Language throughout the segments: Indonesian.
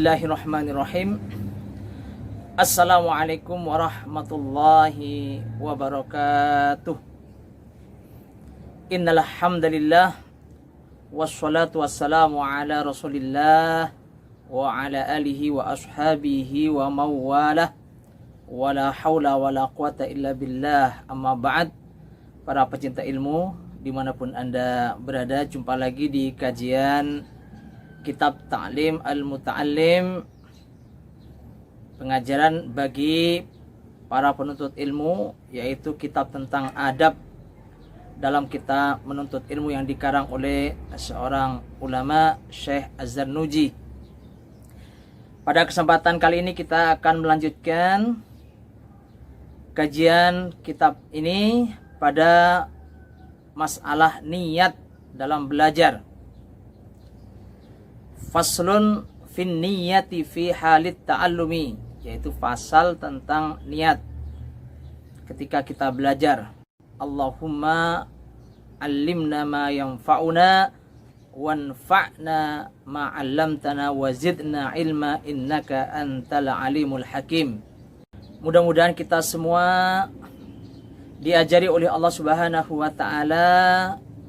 Bismillahirrahmanirrahim. Assalamualaikum warahmatullahi wabarakatuh. Innal hamdalillah wassalatu wassalamu ala Rasulillah wa ala alihi wa ashabihi wa mawalah. Wala haula wala quwata illa billah. Amma ba'd. Para pecinta ilmu dimanapun Anda berada, jumpa lagi di kajian Kitab Ta'lim Al-Muta'allim, pengajaran bagi para penuntut ilmu, yaitu kitab tentang adab dalam kita menuntut ilmu yang dikarang oleh seorang ulama, Syekh Az-Zarnuji. Pada kesempatan kali ini kita akan melanjutkan kajian kitab ini pada masalah niat dalam belajar. Faslun fin niyati fi halit ta'allumi, yaitu pasal tentang niat ketika kita belajar. Allahumma allimna ma yanfa'una wanfa'na ma 'allamtana wa zidna ilma innaka antal alimul hakim. Mudah-mudahan kita semua diajari oleh Allah Subhanahu wa taala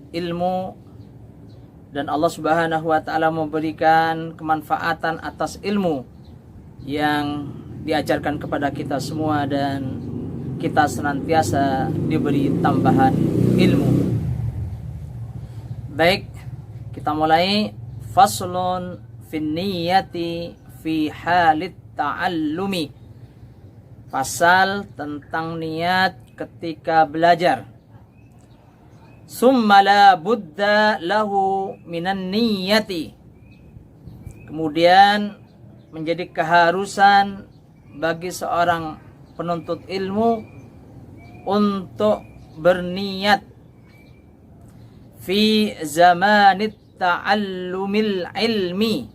ilmu, dan Allah Subhanahu wa taala memberikan kemanfaatan atas ilmu yang diajarkan kepada kita semua, dan kita senantiasa diberi tambahan ilmu. Baik, kita mulai. Faslun fin niyati fi halit ta'allumi, pasal tentang niat ketika belajar. Summa la budda lahu minan niyati, kemudian menjadi keharusan bagi seorang penuntut ilmu untuk berniat fi zamanit ta'allumil ilmi,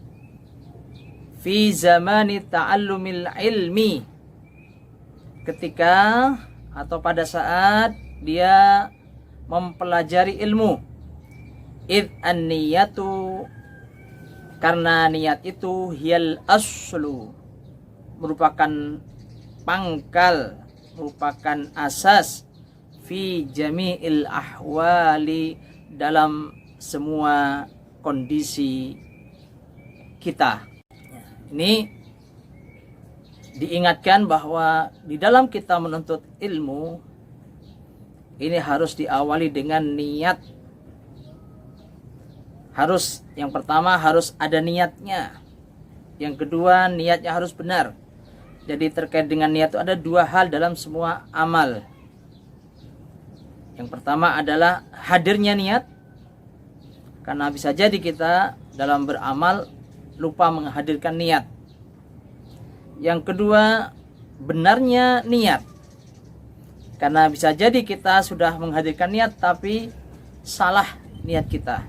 fi zamanit ta'allumil ilmi, ketika atau pada saat dia mempelajari ilmu. Id an-niyatu, karena niat itu hiyal aslu, merupakan pangkal, merupakan asas, fi jami'il ahwali, dalam semua kondisi kita. Ini diingatkan bahwa di dalam kita menuntut ilmu ini harus diawali dengan niat. Yang pertama harus ada niatnya. Yang kedua, niatnya harus benar. Jadi terkait dengan niat itu ada dua hal dalam semua amal. Yang pertama adalah hadirnya niat, karena bisa jadi kita dalam beramal lupa menghadirkan niat. Yang kedua, benarnya niat, karena bisa jadi kita sudah menghadirkan niat tapi salah niat kita.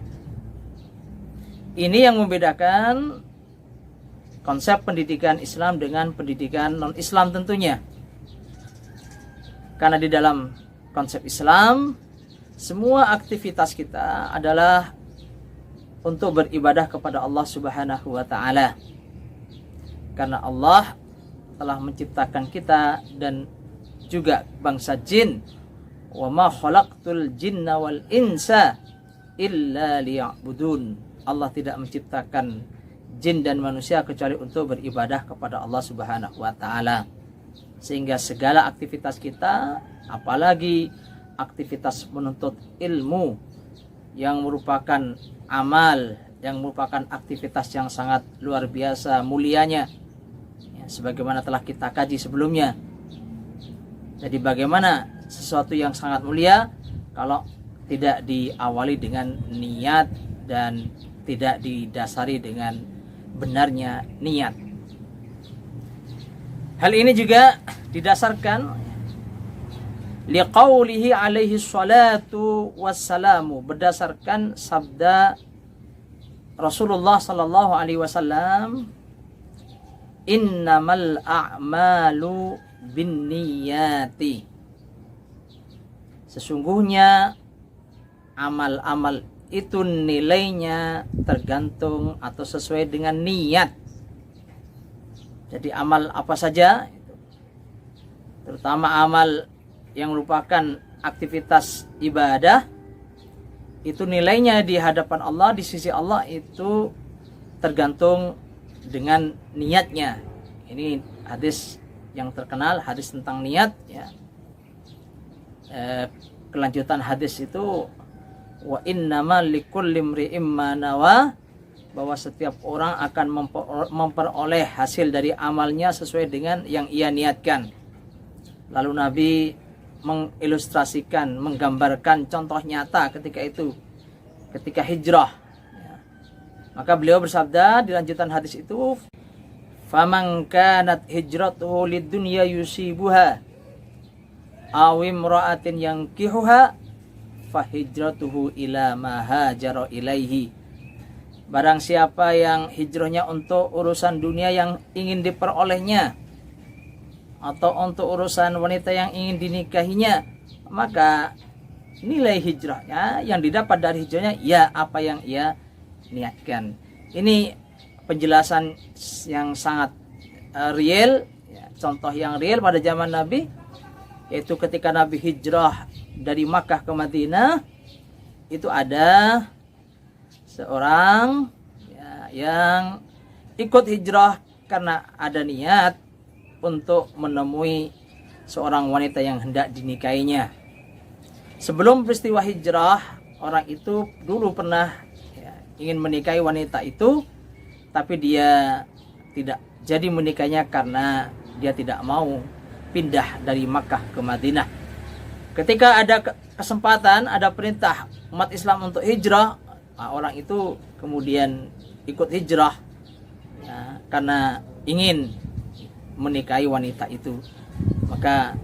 Ini yang membedakan konsep pendidikan Islam dengan pendidikan non-Islam tentunya. Karena di dalam konsep Islam, semua aktivitas kita adalah untuk beribadah kepada Allah Subhanahu wa taala. Karena Allah telah menciptakan kita dan juga bangsa jin. Wa ma khalaqtul jinna wal insa illa liya'budun. Allah tidak menciptakan jin dan manusia kecuali untuk beribadah kepada Allah Subhanahu wa taala. Sehingga segala aktivitas kita, apalagi aktivitas menuntut ilmu yang merupakan amal, yang merupakan aktivitas yang sangat luar biasa mulianya, ya, sebagaimana telah kita kaji sebelumnya. Jadi bagaimana sesuatu yang sangat mulia kalau tidak diawali dengan niat dan tidak didasari dengan benarnya niat. Hal ini juga didasarkan liqaulihi alaihi salatu wassalamu, berdasarkan sabda Rasulullah sallallahu alaihi wasallam, innamal a'malu binniyati, sesungguhnya amal-amal itu nilainya tergantung atau sesuai dengan niat. Jadi amal apa saja, terutama amal yang merupakan aktivitas ibadah, itu nilainya di hadapan Allah, di sisi Allah itu tergantung dengan niatnya. Ini hadis yang terkenal, hadis tentang niat ya. Kelanjutan hadis itu wa innama likulli imri'in ma nawa, bahwa setiap orang akan memperoleh hasil dari amalnya sesuai dengan yang ia niatkan. Lalu Nabi mengilustrasikan, menggambarkan contoh nyata ketika itu, ketika hijrah ya. Maka beliau bersabda di lanjutan hadis itu, faman kanat hijratuhu lidunya yusibuha aw imra'atin yankihuha fahijratuhu ila ma hajara ilaihi. Barang siapa yang hijrahnya untuk urusan dunia yang ingin diperolehnya atau untuk urusan wanita yang ingin dinikahinya, maka nilai hijrahnya yang didapat dari hijrahnya ya apa yang ia niatkan. Ini penjelasan yang sangat real ya, contoh yang real pada zaman Nabi, yaitu ketika Nabi hijrah dari Makkah ke Madinah, itu ada seorang ya, yang ikut hijrah karena ada niat untuk menemui seorang wanita yang hendak dinikahinya. Sebelum peristiwa hijrah, orang itu dulu pernah ya, ingin menikahi wanita itu, tapi dia tidak jadi menikahnya karena dia tidak mau pindah dari Makkah ke Madinah. Ketika ada kesempatan, ada perintah umat Islam untuk hijrah, orang itu kemudian ikut hijrah ya, karena ingin menikahi wanita itu. Maka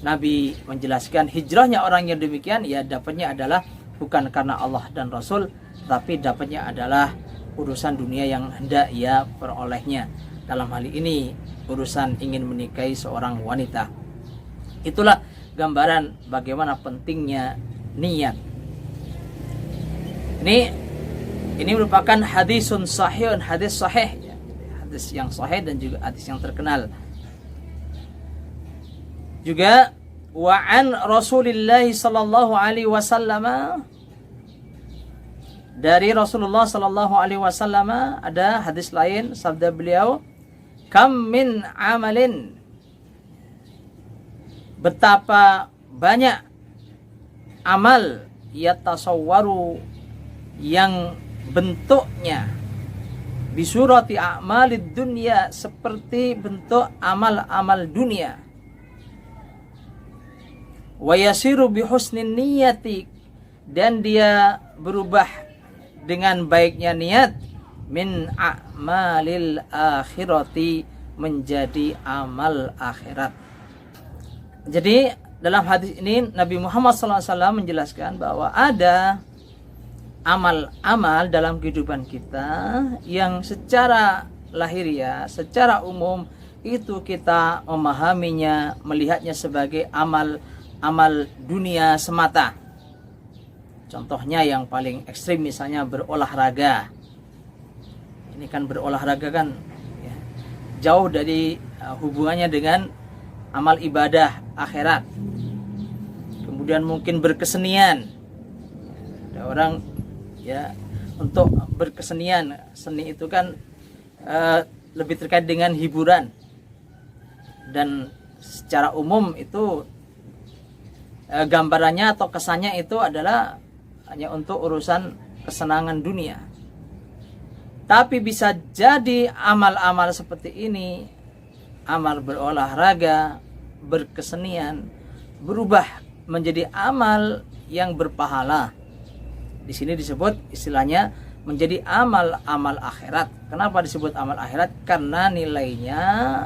Nabi menjelaskan hijrahnya orang yang demikian ya dapatnya adalah bukan karena Allah dan Rasul, tapi dapatnya adalah urusan dunia yang hendak ia perolehnya. Dalam hal ini urusan ingin menikahi seorang wanita. Itulah gambaran bagaimana pentingnya niat. Ini merupakan hadisun sahihun, hadis sahih ya. Hadis yang sahih dan juga hadis yang terkenal. Juga wa an Rasulillah sallallahu alaihi wasallam, dari Rasulullah sallallahu alaihi wasallam ada hadis lain, sabda beliau, kam min amalin, betapa banyak amal yatasawwaru yang bentuknya bisurati a'malid dunya, seperti bentuk amal-amal dunia, wa yasiru bihusnin niyati, dan dia berubah dengan baiknya niat, min a'malil akhirati, menjadi amal akhirat. Jadi dalam hadis ini Nabi Muhammad SAW menjelaskan bahwa ada amal-amal dalam kehidupan kita yang secara lahiriah, secara umum itu kita memahaminya, melihatnya sebagai amal dunia semata. Contohnya yang paling ekstrim misalnya berolahraga. Ini kan berolahraga kan ya, jauh dari hubungannya dengan amal ibadah akhirat. Kemudian mungkin berkesenian. Ada orang ya untuk berkesenian, seni itu kan lebih terkait dengan hiburan, dan secara umum itu gambarannya atau kesannya itu adalah hanya untuk urusan kesenangan dunia. Tapi bisa jadi amal-amal seperti ini, amal berolahraga, berkesenian, berubah menjadi amal yang berpahala. Di sini disebut istilahnya menjadi amal-amal akhirat. Kenapa disebut amal akhirat? Karena nilainya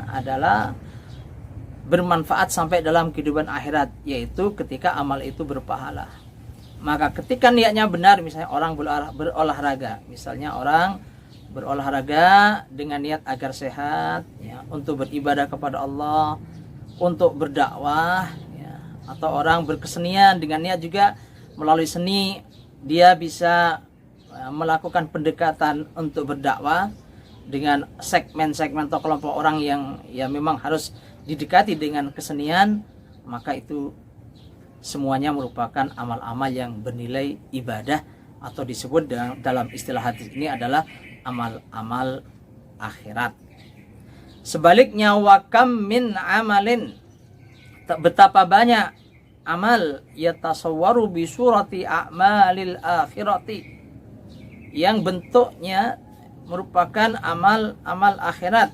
adalah bermanfaat sampai dalam kehidupan akhirat, yaitu ketika amal itu berpahala. Maka ketika niatnya benar, misalnya orang berolahraga, misalnya orang berolahraga dengan niat agar sehat ya, untuk beribadah kepada Allah, untuk berdakwah ya, atau orang berkesenian dengan niat juga melalui seni dia bisa melakukan pendekatan untuk berdakwah, dengan segmen-segmen atau kelompok orang yang ya memang harus didekati dengan kesenian, maka itu semuanya merupakan amal-amal yang bernilai ibadah atau disebut dalam istilah hadis ini adalah amal-amal akhirat. Sebaliknya, wa kam min amalin, betapa banyak amal yatasawwaru bi surati a'malil akhirati, yang bentuknya merupakan amal-amal akhirat.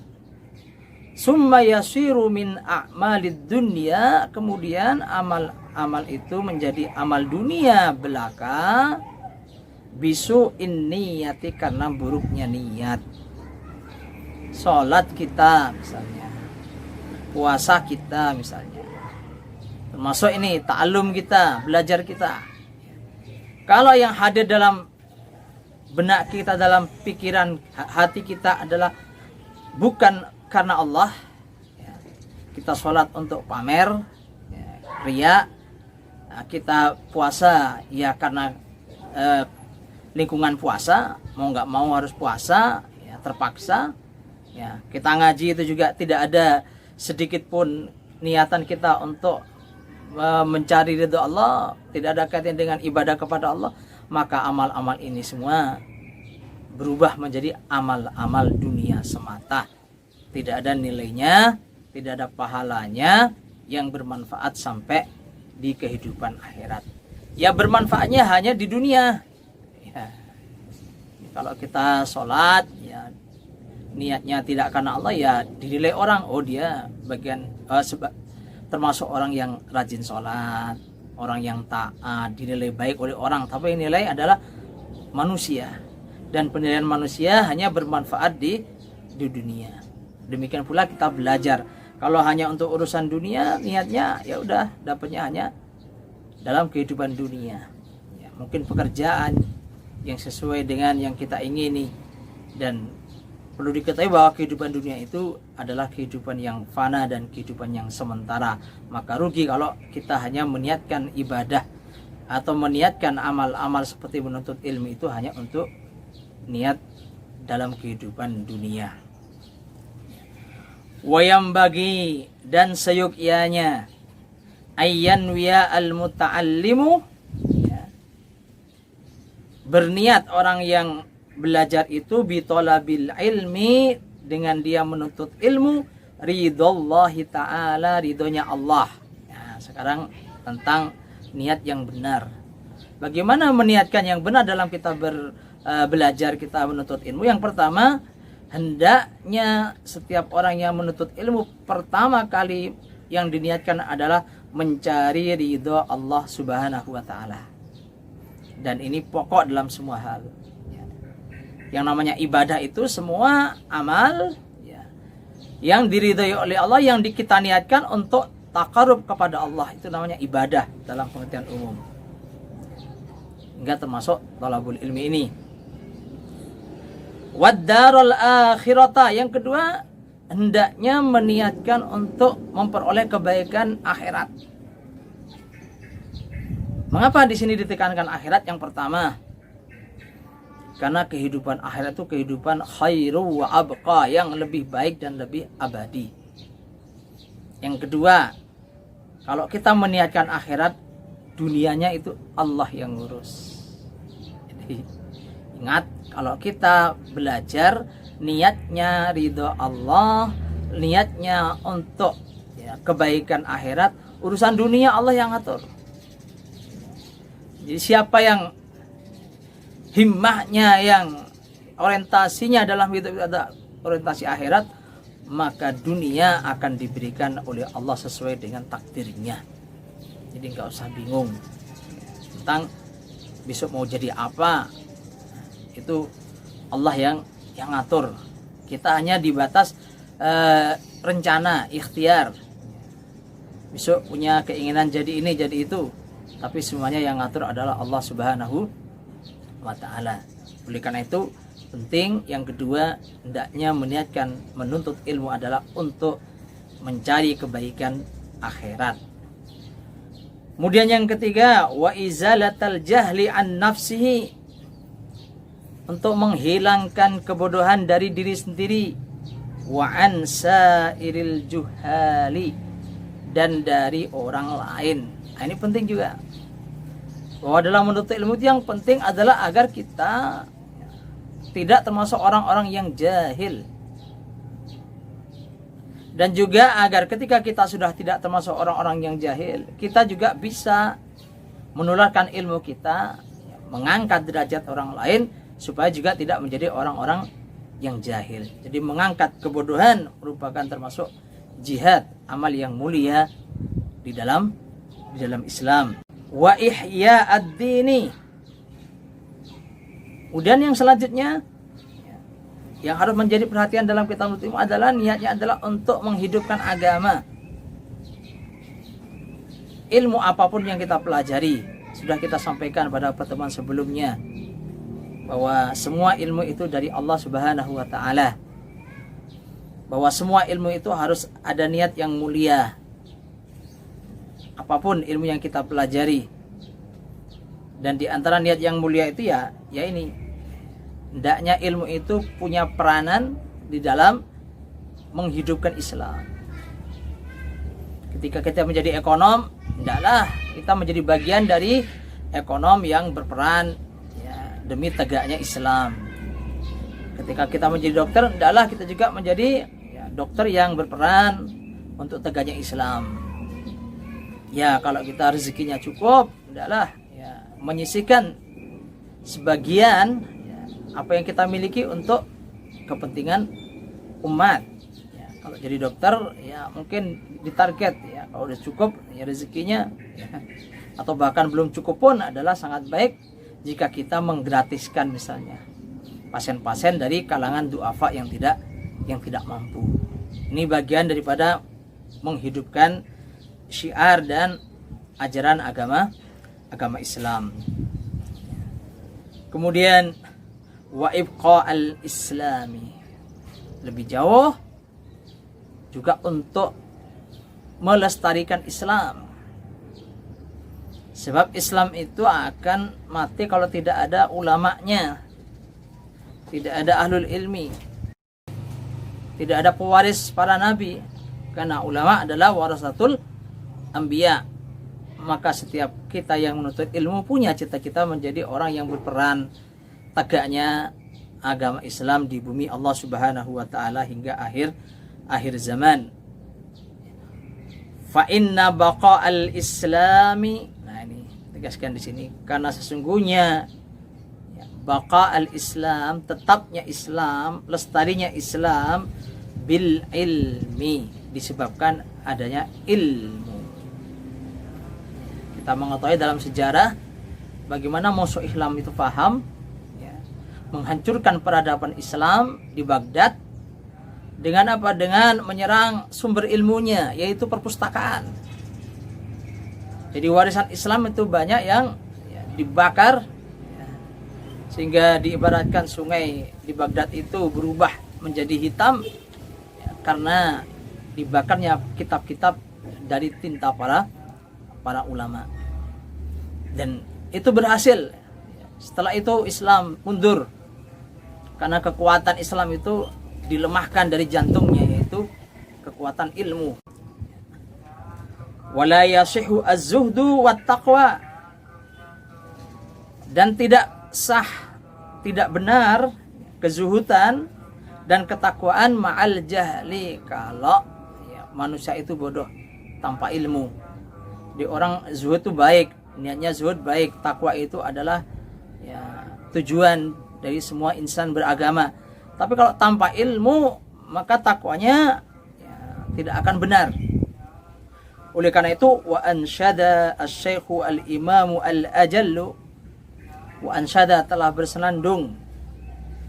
Summa yasiru min a'malid dunya, kemudian amal-amal itu menjadi amal dunia belaka, bisu niyati, karena buruknya niat. Salat kita misalnya, puasa kita misalnya, termasuk ini ta'allum kita, belajar kita. Kalau yang hadir dalam benak kita, dalam pikiran hati kita adalah bukan karena Allah, kita sholat untuk pamer, riya, kita puasa ya karena lingkungan puasa, mau nggak mau harus puasa, ya, terpaksa. Ya, kita ngaji itu juga tidak ada sedikit pun niatan kita untuk mencari ridho Allah, tidak ada kaitan dengan ibadah kepada Allah, maka amal-amal ini semua berubah menjadi amal-amal dunia semata. Tidak ada nilainya, tidak ada pahalanya yang bermanfaat sampai di kehidupan akhirat. Ya, bermanfaatnya hanya di dunia. Ya. Kalau kita sholat, ya niatnya tidak karena Allah, ya dinilai orang, oh dia bagian termasuk orang yang rajin sholat, orang yang taat, dinilai baik oleh orang, tapi yang nilai adalah manusia, dan penilaian manusia hanya bermanfaat di dunia. Demikian pula kita belajar, kalau hanya untuk urusan dunia, niatnya ya udah dapatnya hanya dalam kehidupan dunia, ya, mungkin pekerjaan yang sesuai dengan yang kita ingini. Dan perlu diketahui bahwa kehidupan dunia itu adalah kehidupan yang fana dan kehidupan yang sementara. Maka rugi kalau kita hanya meniatkan ibadah atau meniatkan amal-amal seperti menuntut ilmu itu hanya untuk niat dalam kehidupan dunia. Wayam bagi, dan seyukyanya, ayyan wiya al-muta'allimu, ya, berniat orang yang belajar itu bitolabil ilmi, dengan dia menuntut ilmu, ridhollahi ta'ala, ridhonya Allah. Ya, sekarang tentang niat yang benar. Bagaimana meniatkan yang benar dalam kita belajar, kita menuntut ilmu? Yang pertama, hendaknya setiap orang yang menuntut ilmu pertama kali yang diniatkan adalah mencari ridho Allah Subhanahu wa ta'ala. Dan ini pokok dalam semua hal. Yang namanya ibadah itu semua amal, ya, yang diridhai oleh Allah, yang kita niatkan untuk takarub kepada Allah, itu namanya ibadah dalam pengertian umum. Enggak termasuk thalabul ilmi ini. Waddarul akhirata, yang kedua, hendaknya meniatkan untuk memperoleh kebaikan akhirat. Mengapa di sini ditekankan akhirat? Yang pertama, karena kehidupan akhirat itu kehidupan khairu wa abqa, yang lebih baik dan lebih abadi. Yang kedua, kalau kita meniatkan akhirat, dunianya itu Allah yang ngurus. Jadi ingat, kalau kita belajar niatnya ridho Allah, niatnya untuk kebaikan akhirat, urusan dunia Allah yang ngatur. Jadi siapa yang himmahnya, yang orientasinya dalam hidup ada orientasi akhirat, maka dunia akan diberikan oleh Allah sesuai dengan takdirnya. Jadi nggak usah bingung tentang besok mau jadi apa, itu Allah yang ngatur. Kita hanya dibatas rencana, ikhtiar. Besok punya keinginan jadi ini, jadi itu, tapi semuanya yang ngatur adalah Allah Subhanahu wa ta'ala. Oleh karena itu penting, yang kedua, hendaknya meniatkan menuntut ilmu adalah untuk mencari kebaikan akhirat. Kemudian yang ketiga, wa izalatal jahli an nafsihi, untuk menghilangkan kebodohan dari diri sendiri, wa an sairil juhali, dan dari orang lain. Nah, ini penting juga, bahwa dalam menuntut ilmu itu yang penting adalah agar kita tidak termasuk orang-orang yang jahil, dan juga agar ketika kita sudah tidak termasuk orang-orang yang jahil, kita juga bisa menularkan ilmu kita, mengangkat derajat orang lain, supaya juga tidak menjadi orang-orang yang jahil. Jadi mengangkat kebodohan merupakan termasuk jihad, amal yang mulia di dalam Islam. Wa ihya ad-dini. Kemudian yang selanjutnya yang harus menjadi perhatian dalam kita menuntut ilmu adalah niatnya adalah untuk menghidupkan agama. Ilmu apapun yang kita pelajari, sudah kita sampaikan pada pertemuan sebelumnya, bahwa semua ilmu itu dari Allah Subhanahu wa taala. Bahwa semua ilmu itu harus ada niat yang mulia. Apapun ilmu yang kita pelajari. Dan di antara niat yang mulia itu ya ini. Hendaknya ilmu itu punya peranan di dalam menghidupkan Islam. Ketika kita menjadi ekonom, hendaklah kita menjadi bagian dari ekonom yang berperan demi tegaknya Islam. Ketika kita menjadi dokter, hendaklah kita juga menjadi dokter yang berperan untuk tegaknya Islam. Ya, kalau kita rezekinya cukup, hendaklah menyisihkan sebagian apa yang kita miliki untuk kepentingan umat. Kalau jadi dokter, mungkin ditarget, kalau udah cukup rezekinya, atau bahkan belum cukup pun adalah sangat baik jika kita menggratiskan misalnya pasien-pasien dari kalangan duafa yang tidak mampu. Ini bagian daripada menghidupkan syiar dan ajaran agama Islam. Kemudian wa ibqa'al islami, lebih jauh juga untuk melestarikan Islam. Sebab Islam itu akan mati kalau tidak ada ulamanya, tidak ada ahlul ilmi, tidak ada pewaris para nabi. Karena ulama adalah warasatul anbiya. Maka setiap kita yang menuntut ilmu punya cita-cita menjadi orang yang berperan tegaknya agama Islam di bumi Allah Subhanahu wa taala hingga akhir zaman. Fa inna baqa'al islami, tegaskan di sini, karena sesungguhnya baqa'al Islam, tetapnya Islam, lestarinya Islam, bil ilmi, disebabkan adanya ilmu. Kita mengetahui dalam sejarah bagaimana musuh Islam itu paham menghancurkan peradaban Islam di Baghdad dengan apa? Dengan menyerang sumber ilmunya, yaitu perpustakaan. Jadi warisan Islam itu banyak yang dibakar, sehingga diibaratkan sungai di Baghdad itu berubah menjadi hitam karena dibakarnya kitab-kitab dari tinta para ulama. Dan itu berhasil. Setelah itu Islam mundur karena kekuatan Islam itu dilemahkan dari jantungnya, yaitu kekuatan ilmu. Wala yasihu az-zuhdu wat taqwa, dan tidak sah, tidak benar kezuhudan dan ketakwaan ma'al jahli, kalau manusia itu bodoh tanpa ilmu. Di orang zuhud itu baik, niatnya zuhud baik, takwa itu adalah tujuan dari semua insan beragama. Tapi kalau tanpa ilmu, maka takwanya tidak akan benar. Oleh karena itu, wa ansyada asy-syaikhu al-imamu al-ajallu, wa ansyada, telah bersenandung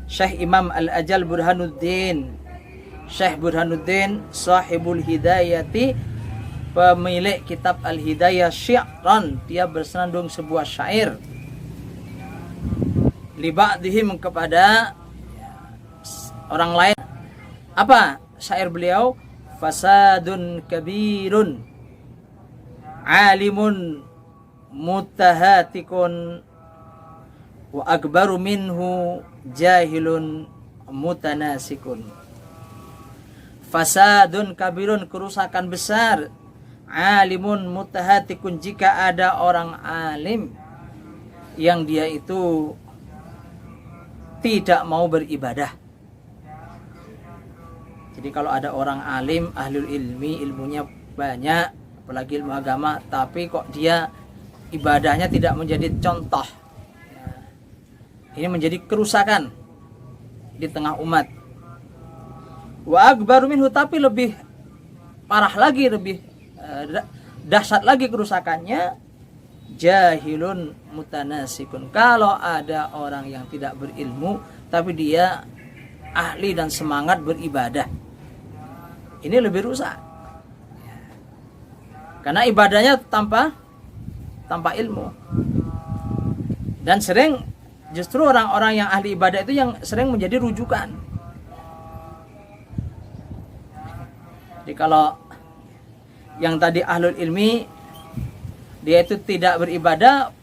Syekh Imam Al-Ajal Burhanuddin, Syekh Burhanuddin sahibul hidayati, pemilik kitab Al-Hidayah, syi'ran, dia bersenandung sebuah syair li ba'dihim, kepada orang lain. Apa syair beliau? Fasadun kabirun alimun mutahatikun wa akbaru minhu jahilun mutanasikun. Fasadun kabirun, kerusakan besar. Alimun mutahatikun, jika ada orang alim yang dia itu tidak mau beribadah. Jadi kalau ada orang alim, ahlul ilmi, ilmunya banyak, apalagi ilmu agama, tapi kok dia ibadahnya tidak menjadi contoh, ini menjadi kerusakan di tengah umat. Wa akbaru minhu, tapi lebih parah lagi, lebih dahsyat lagi kerusakannya, jahilun mutanasikun. Kalau ada orang yang tidak berilmu tapi dia ahli dan semangat beribadah, ini lebih rusak. Karena ibadahnya tanpa ilmu. Dan sering justru orang-orang yang ahli ibadah itu yang sering menjadi rujukan. Jadi kalau yang tadi ahlul ilmi dia itu tidak beribadah,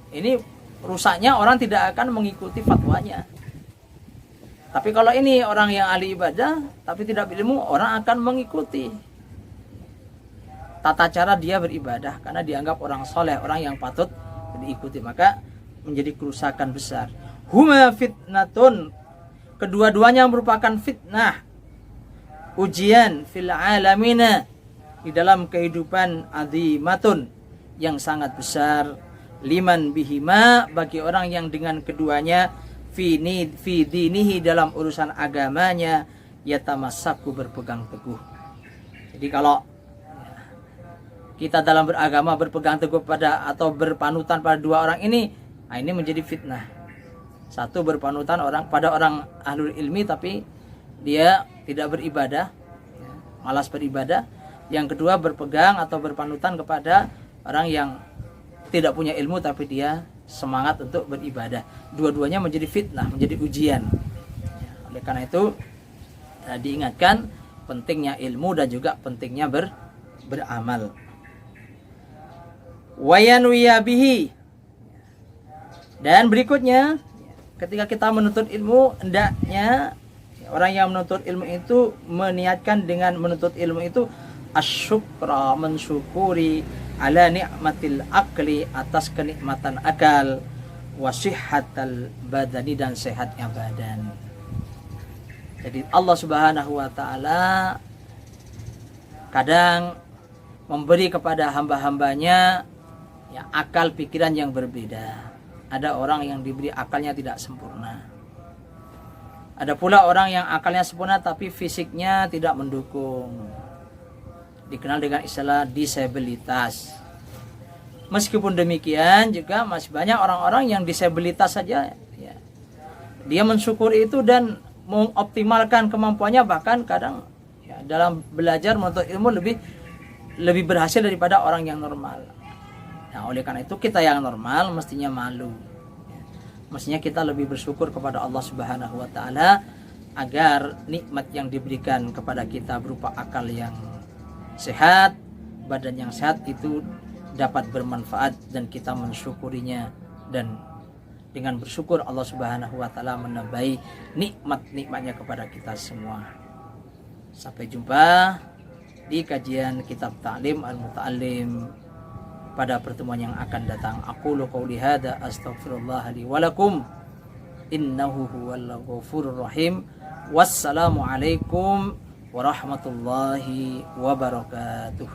ini rusaknya orang tidak akan mengikuti fatwanya. Tapi kalau ini orang yang ahli ibadah tapi tidak berilmu, orang akan mengikuti tata cara dia beribadah karena dianggap orang soleh, orang yang patut diikuti. Maka menjadi kerusakan besar. Huma fitnatun, kedua-duanya merupakan fitnah, ujian fil alamina, di dalam kehidupan, azimatun, yang sangat besar, liman bihima, bagi orang yang dengan keduanya, fi dinihi, dalam urusan agamanya, yatamassaku, berpegang teguh. Jadi kalau kita dalam beragama berpegang teguh pada atau berpanutan pada dua orang ini, nah ini menjadi fitnah. Satu, berpanutan pada orang ahlul ilmi tapi dia tidak beribadah, malas beribadah. Yang kedua, berpegang atau berpanutan kepada orang yang tidak punya ilmu tapi dia semangat untuk beribadah. Dua-duanya menjadi fitnah, menjadi ujian. Oleh karena itu diingatkan pentingnya ilmu dan juga pentingnya beramal. Wayanwiya bihi, dan berikutnya ketika kita menuntut ilmu, hendaknya orang yang menuntut ilmu itu meniatkan dengan menuntut ilmu itu asyukra, mensyukuri ala ni'matil akli, atas kenikmatan akal, wasihhatal badani, dan sehatnya badan. Jadi Allah Subhanahu wa taala kadang memberi kepada hamba-hambanya ya akal pikiran yang berbeda. Ada orang yang diberi akalnya tidak sempurna. Ada pula orang yang akalnya sempurna tapi fisiknya tidak mendukung. Dikenal dengan istilah disabilitas. Meskipun demikian juga masih banyak orang-orang yang disabilitas saja ya, dia mensyukuri itu dan mengoptimalkan kemampuannya, bahkan kadang ya, dalam belajar menuntut ilmu lebih berhasil daripada orang yang normal. Nah, oleh karena itu kita yang normal mestinya malu. Mestinya kita lebih bersyukur kepada Allah Subhanahu wa taala agar nikmat yang diberikan kepada kita berupa akal yang sehat, badan yang sehat itu dapat bermanfaat dan kita mensyukurinya, dan dengan bersyukur Allah Subhanahu wa taala menambahi nikmat-nikmatnya kepada kita semua. Sampai jumpa di kajian kitab Ta'lim Al-Muta'allim pada pertemuan yang akan datang. Aqulu qouli hadza astaghfirullah li wa lakum innahu huwal ghafurur rahim. Wassalamu alaikum warahmatullahi wabarakatuh.